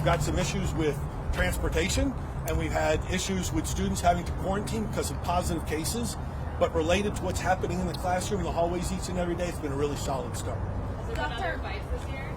We've got some issues with transportation, and we've had issues with students having to quarantine because of positive cases. But related to what's happening in the classroom, in the hallways each and every day, it's been a really solid start. Has there been other fights this year?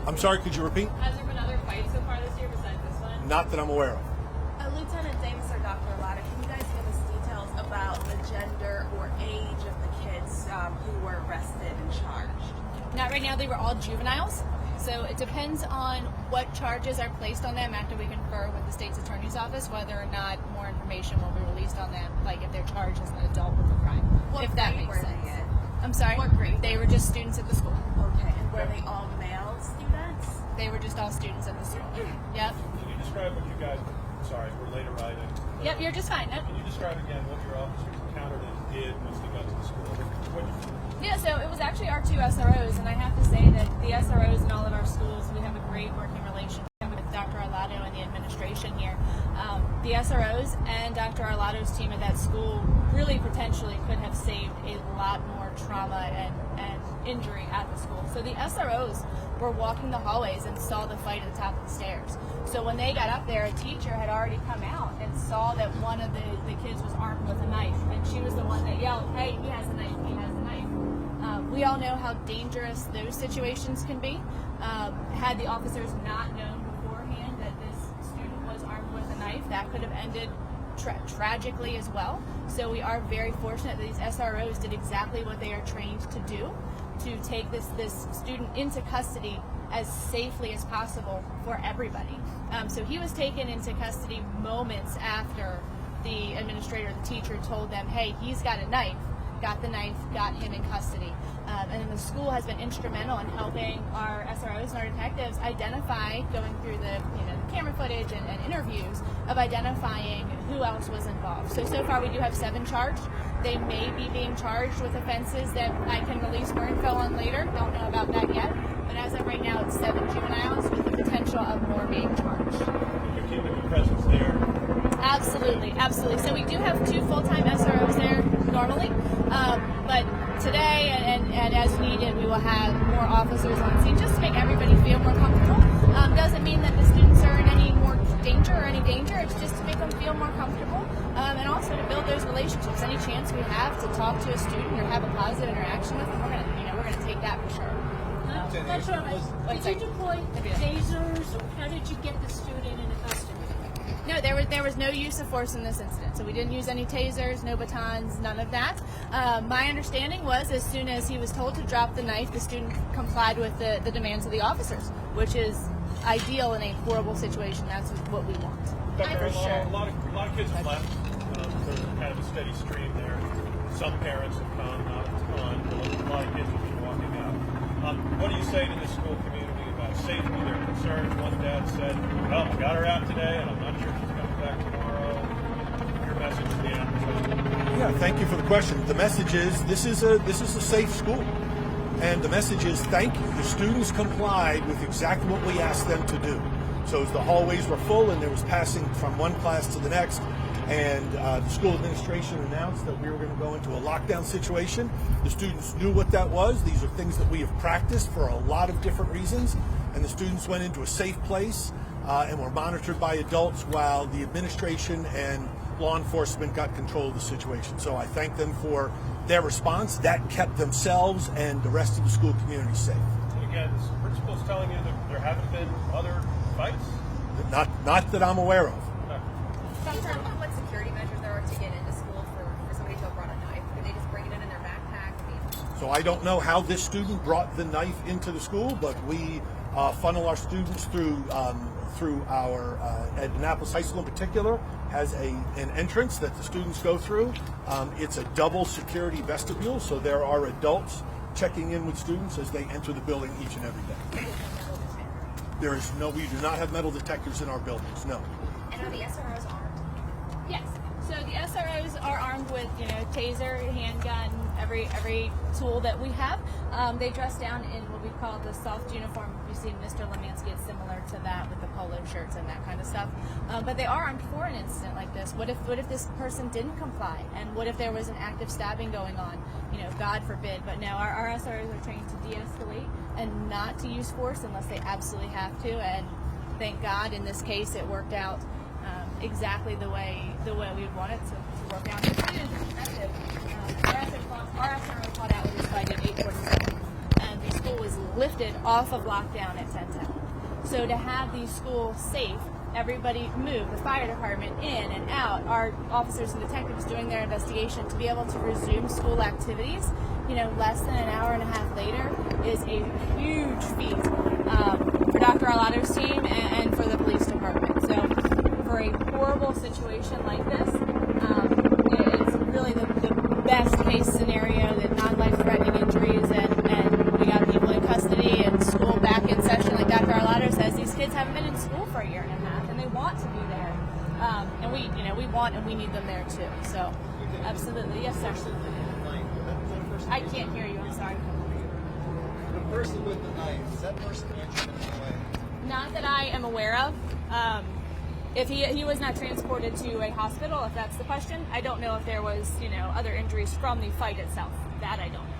I'm sorry, could you repeat? Has there been other fights so far this year besides this one? Not that I'm aware of. Lieutenant Davis or Dr. Latta, can you guys give us details about the gender or age of the kids who were arrested and charged? Not right now. They were all juveniles. So it depends on what charges are placed on them after we confer with the state's attorney's office whether or not more information will be released on them, like if they're charged as an adult with a crime. What if that grade makes were sense. they in? I'm sorry? What grade? They were just students at the school. Okay, and were they all male students? They were just all students at the school. Yep. Can you describe what you guys, sorry, we're late arriving. Yep, you're just fine. Nope. Can you describe again what your officers encountered and did once they got to the school? Yeah, so it was actually our two SROs, and I have to say that the SROs in all of our schools, we have a great working relationship with Dr. Arlato and the administration here. The SROs and Dr. Arlato's team at that school really potentially could have saved a lot more trauma and injury at the school. So the SROs were walking the hallways and saw the fight at the top of the stairs. So when they got up there, a teacher had already come out and saw that one of the kids was armed with a knife, and she was the one that yelled, "Hey, he has a knife, he has a knife." We all know how dangerous those situations can be. Had the officers not known beforehand that this student was armed with a knife, that could have ended tragically as well. So we are very fortunate that these SROs did exactly what they are trained to do, to take this student into custody as safely as possible for everybody. So he was taken into custody moments after the administrator, the teacher, told them, "Hey, he's got a knife." Got the knife, got him in custody. And then the school has been instrumental in helping our SROs and our detectives identify, going through the camera footage and interviews, of identifying who else was involved. So far we do have 7 charged. They may be being charged with offenses that I can release more info on later. Don't know about that yet. But as of right now, it's 7 juveniles with the potential of more being charged. You're keeping your presence there. Absolutely, absolutely. So we do have 2 full-time SROs there normally, but today and as needed, we will have more officers on scene just to make everybody feel more comfortable. Doesn't mean that the students are in any more danger or any danger. It's just to make them feel more comfortable, and also to build those relationships. Any chance we have to talk to a student or have a positive interaction with them, we're gonna take that for sure. That's right. Did you deploy tasers, or how did you get the student into custody? No, there was no use of force in this incident. So we didn't use any tasers, no batons, none of that. My understanding was as soon as he was told to drop the knife, the student complied with the demands of the officers, which is ideal in a horrible situation. That's what we want. Dr. A lot of kids have left. There's kind of a steady stream there. Some parents have come, not a ton, but a lot of kids have been walking out. What do you say to the school community about safety, their concerns? One dad said, "Well, I got her out today, and I'm not sure she's coming back tomorrow." Your message to the end. Yeah, thank you for the question. The message is this is a safe school, and the message is thank you. The students complied with exactly what we asked them to do. So as the hallways were full and there was passing from one class to the next, and the school administration announced that we were going to go into a lockdown situation, the students knew what that was. These are things that we have practiced for a lot of different reasons, and the students went into a safe place and were monitored by adults while the administration and law enforcement got control of the situation. So I thank them for their response. That kept themselves and the rest of the school community safe. And again, the principal's telling you that there haven't been other fights? Not that I'm aware of. Can you talk about what security measures there are to get into school for somebody to have brought a knife? Did they just bring it in their backpack? So I don't know how this student brought the knife into the school, but we funnel our students through our Annapolis High School in particular has an entrance that the students go through. It's a double security vestibule, so there are adults checking in with students as they enter the building each and every day. We do not have metal detectors in our buildings, no. And are the SROs armed? Yes. So the SROs are armed with, taser, handgun, every tool that we have. They dress down in what we call the soft uniform. You see Mr. Lemansky, it's similar to that with the polo shirts and that kind of stuff. But they are armed for an incident like this. What if this person didn't comply? And what if there was an active stabbing going on? God forbid. But no, our SROs are trained to de-escalate and not to use force unless they absolutely have to. And thank God in this case it worked out exactly the way we would want it to work out. Our SRO called out with this fight at 8:47, and the school was lifted off of lockdown at 10:10. So to have these schools safe, everybody moved, the fire department in and out, our officers and detectives doing their investigation, to be able to resume school activities, less than an hour and a half later is a huge feat for Dr. Arlotto's team and for the police department. So for a horrible situation like this, it's really the best case scenario that non-life-threatening injuries and we got people in custody and school back in session. Like Dr. Arlotto says, these kids haven't been in school for a year and a half, and they want to be there. And we want and we need them there too. So, absolutely, yes, sir. I can't hear you. I'm sorry. The person with the knife, is that person injured in any way? Not that I am aware of. If he was not transported to a hospital, if that's the question, I don't know if there was other injuries from the fight itself. That I don't know.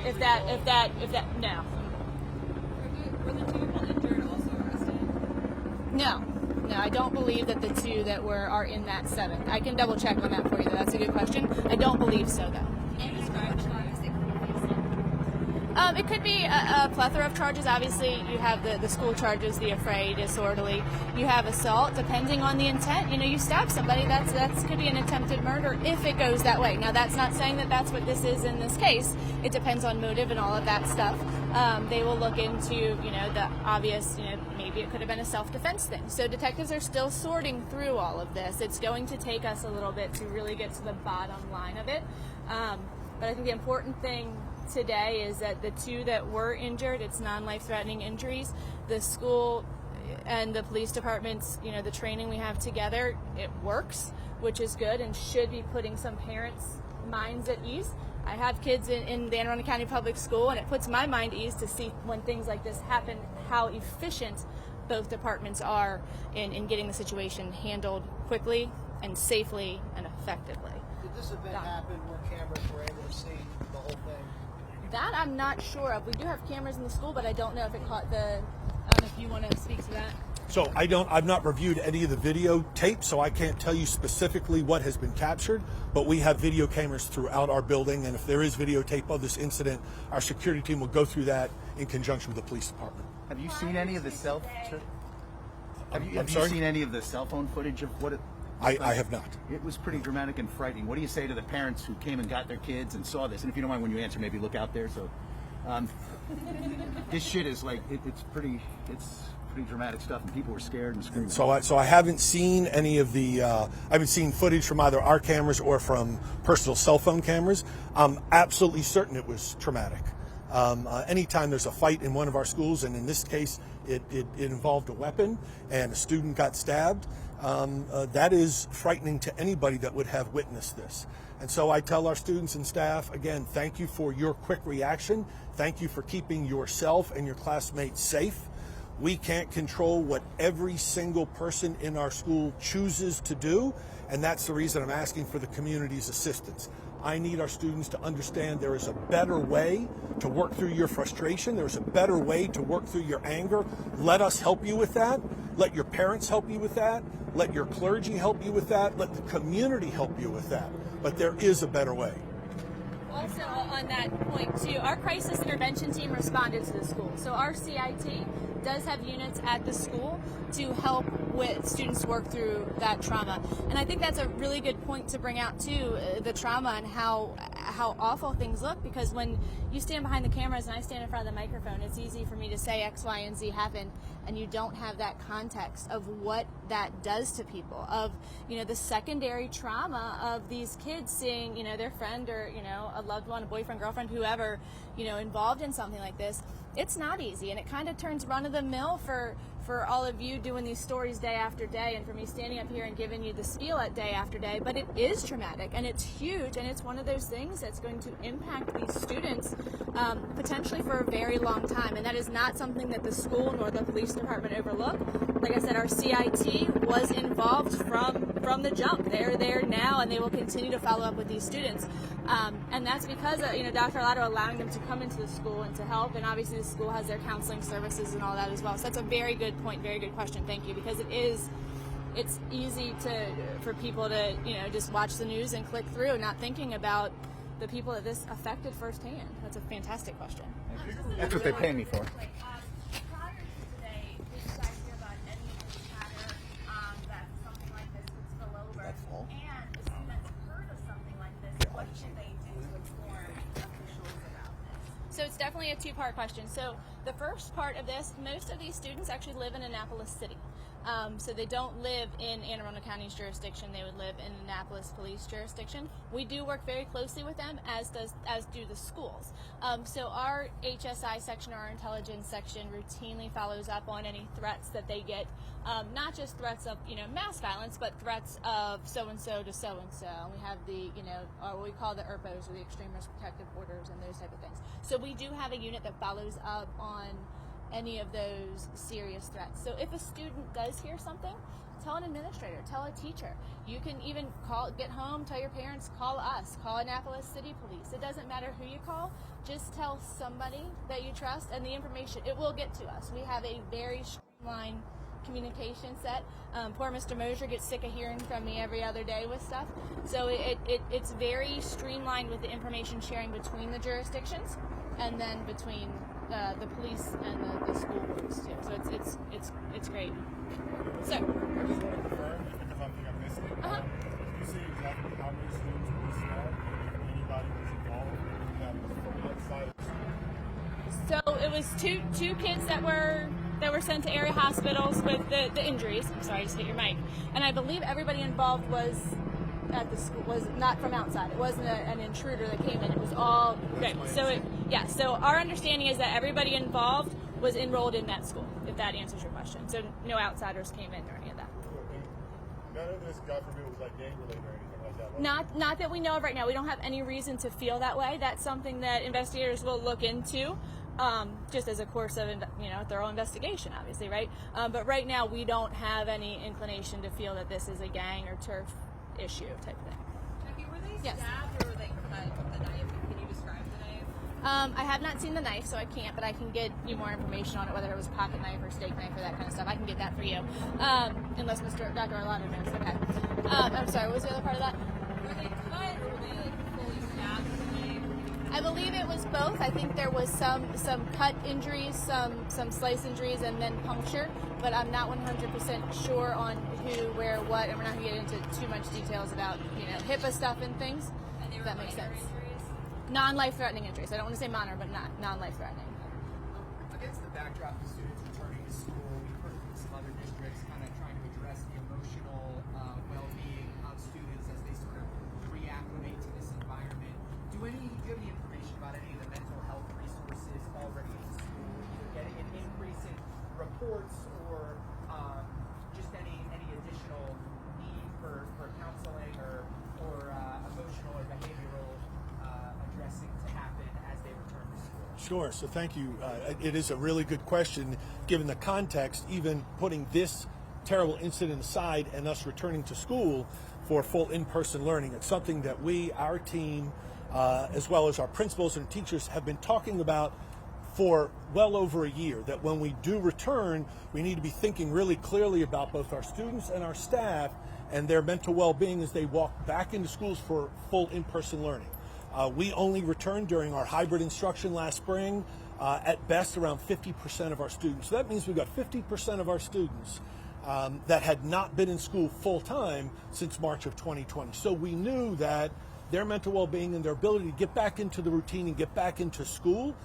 If that no. Were the 2 people injured also arrested? No, I don't believe that the 2 that are in that 7th. I can double check on that for you, though. That's a good question. I don't believe so, though. Can you describe the charges they could be facing? It could be a plethora of charges. Obviously, you have the school charges, the affray, disorderly. You have assault, depending on the intent. You stab somebody, that's could be an attempted murder if it goes that way. Now, that's not saying that that's what this is in this case. It depends on motive and all of that stuff. They will look into, the obvious, maybe it could have been a self-defense thing. So detectives are still sorting through all of this. It's going to take us a little bit to really get to the bottom line of it. But I think the important thing today is that the 2 that were injured, it's non-life-threatening injuries. The school and the police department's, the training we have together, it works, which is good and should be putting some parents' minds at ease. I have kids in the Arundel County Public School, and it puts my mind at ease to see when things like this happen, how efficient both departments are in getting the situation handled quickly and safely and effectively. Did this event happen where cameras were able to see the whole thing? That I'm not sure of. We do have cameras in the school, but I don't know if it caught if you want to speak to that. So I've not reviewed any of the videotape, so I can't tell you specifically what has been captured, but we have video cameras throughout our building, and if there is videotape of this incident, our security team will go through that in conjunction with the police department. Have you seen any of the cell phone footage of what it I have not. It was pretty dramatic and frightening. What do you say to the parents who came and got their kids and saw this? And if you don't mind, when you answer, maybe look out there. So this shit is like it's pretty dramatic stuff, and people were scared and screaming. So I haven't seen any of the I haven't seen footage from either our cameras or from personal cell phone cameras. I'm absolutely certain it was traumatic. Anytime there's a fight in one of our schools, and in this case it involved a weapon and a student got stabbed, that is frightening to anybody that would have witnessed this. And so I tell our students and staff, again, thank you for your quick reaction. Thank you for keeping yourself and your classmates safe. We can't control what every single person in our school chooses to do, and that's the reason I'm asking for the community's assistance. I need our students to understand there is a better way to work through your frustration. There's a better way to work through your anger. Let us help you with that. Let your parents help you with that. Let your clergy help you with that. Let the community help you with that. But there is a better way. Also, on that point, too, our crisis intervention team responded to the school. So our CIT does have units at the school to help with students work through that trauma. And I think that's a really good point to bring out, too, the trauma and how awful things look, because when you stand behind the cameras and I stand in front of the microphone, it's easy for me to say X, Y, and Z happened, and you don't have that context of what that does to people, of, the secondary trauma of these kids seeing, their friend or, a loved one, a boyfriend, girlfriend, whoever, involved in something like this. It's not easy, and it kind of turns run-of-the-mill for all of you doing these stories day after day, and for me standing up here and giving you the spiel at day after day. But it is traumatic, and it's huge, and it's one of those things that's going to impact these students potentially for a very long time, and that is not something that the school nor the police department overlook. Like I said, our CIT was involved from from the jump. They're there now, and they will continue to follow up with these students. And that's because Dr. Arlato allowing them to come into the school and to help, and obviously the school has their counseling services and all that as well. So that's a very good point, very good question. Thank you, because it's easy for people to just watch the news and click through, not thinking about the people that this affected firsthand. That's a fantastic question. That's what they pay me for. Prior to today, did you guys hear about any chatter that something like this could spill over? And if students heard of something like this, what should they do to inform officials about this? So it's definitely a two-part question. So the first part of this, most of these students actually live in Annapolis City. So they don't live in Anne Arundel County's jurisdiction. They would live in Annapolis Police jurisdiction. We do work very closely with them, as do the schools. So our HSI section, our intelligence section, routinely follows up on any threats that they get. Not just threats of mass violence, but threats of so-and-so to so-and-so. We have the what we call the ERPOs, or the Extreme Risk Protective Orders, and those type of things. So we do have a unit that follows up on any of those serious threats. So if a student does hear something, tell an administrator, tell a teacher. You can even get home, tell your parents, call us, call Annapolis City Police. It doesn't matter who you call, just tell somebody that you trust, and the information, it will get to us. We have a very streamlined communication set. Poor Mr. Mosier gets sick of hearing from me every other day with stuff. So it's very streamlined with the information sharing between the jurisdictions, and then between the police and the school boards too. So it's great. So I just want to confirm, because I think I missed it. Did you see exactly how many students were stabbed? If anybody was involved in that from what side of the school? So it was two kids that were sent to area hospitals with the injuries. I'm sorry, I just hit your mic. And I believe everybody involved was at the school, was not from outside. It wasn't an intruder that came in. It was all great. So so our understanding is that everybody involved was enrolled in that school, if that answers your question. So no outsiders came in or any of that. None of this, God forbid, was like gang related or anything like that. Not that we know of right now. We don't have any reason to feel that way. That's something that investigators will look into, just as a course of thorough investigation, obviously, right? But right now we don't have any inclination to feel that this is a gang or turf issue type of thing. Becky, were they Yes. stabbed or were they cut with the knife? Can you describe the knife? I have not seen the knife, so I can't, but I can get you more information on it, whether it was pocket knife or steak knife or that kind of stuff. I can get that for you, unless Dr. Arlato knows. Okay. I'm sorry, what was the other part of that? Were they cut or were they fully stabbed with the knife? I believe it was both. I think there was some cut injuries, some slice injuries, and then puncture, but I'm not 100% sure on who, where, what, and we're not going to get into too much details about HIPAA stuff and things. And they If were that makes minor sense. injuries? Non-life-threatening injuries. I don't want to say minor, but not non-life-threatening. Against the backdrop of students returning to school, we've heard from some other districts kind of trying to address the emotional well-being of students as they sort of reacclimate to this environment. Do you have any information about any of the mental health resources already in the school, either getting an increase in reports or just any additional need for counseling or emotional or behavioral addressing to happen as they return to school? Sure. So thank you. It is a really good question, given the context, even putting this terrible incident aside and us returning to school for full in-person learning. It's something that our team, as well as our principals and teachers, have been talking about for well over a year, that when we do return, we need to be thinking really clearly about both our students and our staff and their mental well-being as they walk back into schools for full in-person learning. We only returned during our hybrid instruction last spring, at best around 50% of our students. So that means we've got 50% of our students that had not been in school full-time since March of 2020. So we knew that their mental well-being and their ability to get back into the routine and get back into school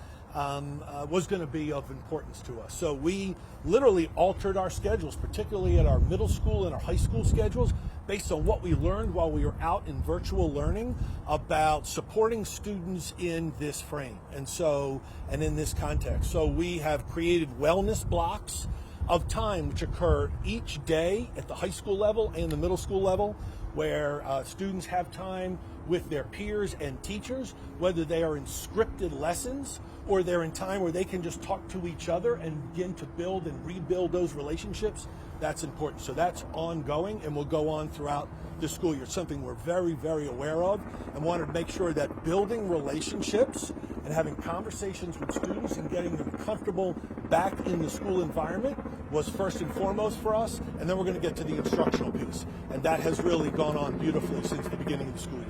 was going to be of importance to us. So we literally altered our schedules, particularly at our middle school and our high school schedules, based on what we learned while we were out in virtual learning about supporting students in this frame and in this context. So we have created wellness blocks of time which occur each day at the high school level and the middle school level, where students have time with their peers and teachers, whether they are in scripted lessons or they're in time where they can just talk to each other and begin to build and rebuild those relationships. That's important. So that's ongoing and will go on throughout the school year. It's something we're very, very aware of and wanted to make sure that building relationships and having conversations with students and getting them comfortable back in the school environment was first and foremost for us. And then we're going to get to the instructional piece. And that has really gone on beautifully since the beginning of the school year.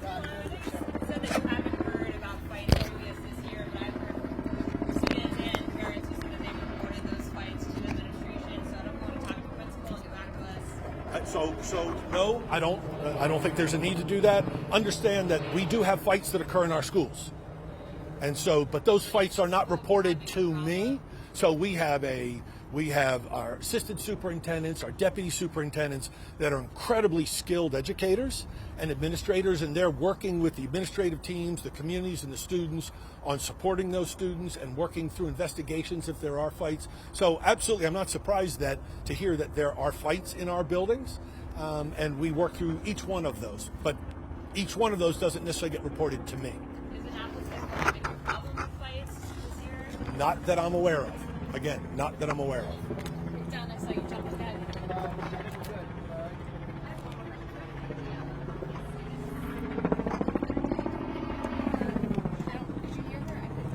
You said that you haven't heard about fights this year, but I've heard students and parents who said that they've reported those fights to the administration. So I don't want to talk to the principal and get back to us. So no, I don't think there's a need to do that. Understand that we do have fights that occur in our schools, and so, but those fights are not reported to me. So we have our assistant superintendents, our deputy superintendents that are incredibly skilled educators and administrators, and they're working with the administrative teams, the communities, and the students on supporting those students and working through investigations if there are fights. So absolutely, I'm not surprised to hear that there are fights in our buildings, and we work through each one of those. But each one of those doesn't necessarily get reported to me. Is it applicable to a problem with fights this year? Not that I'm aware of. Again, not that I'm aware of. Down, I saw you jump with that.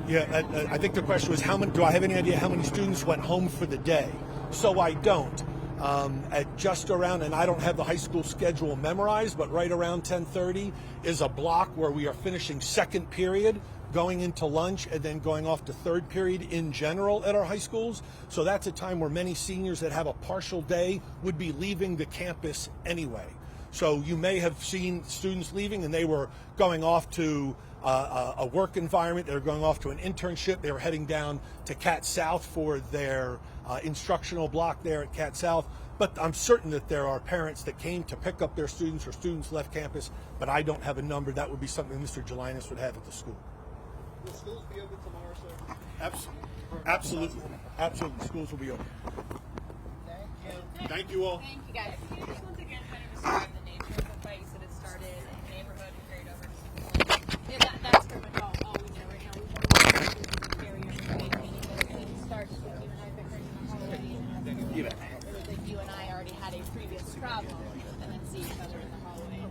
Yeah, I think the question was do I have any idea how many students went home for the day? So I don't. At just around, and I don't have the high school schedule memorized, but right around 10:30 is a block where we are finishing second period, going into lunch, and then going off to third period in general at our high schools. So that's a time where many seniors that have a partial day would be leaving the campus anyway. So you may have seen students leaving and they were going off to a work environment, they were going off to an internship, they were heading down to Cat South for their instructional block there at Cat South. But I'm certain that there are parents that came to pick up their students or students left campus, but I don't have a number. That would be something Mr. Gelinas would have at the school. Will schools be open tomorrow, sir? Absolutely. Absolutely. Schools will be open. Thank you. Thank you all. Thank you, guys. Can you just once again kind of describe the nature of the fight? You said it started in the neighborhood and carried over to school. Yeah, that's pretty much all we know right now. We want to carry over to meaning that it didn't start with you and I bickering in the hallway. It was like you and I already had a previous problem and then see each other in the hallway.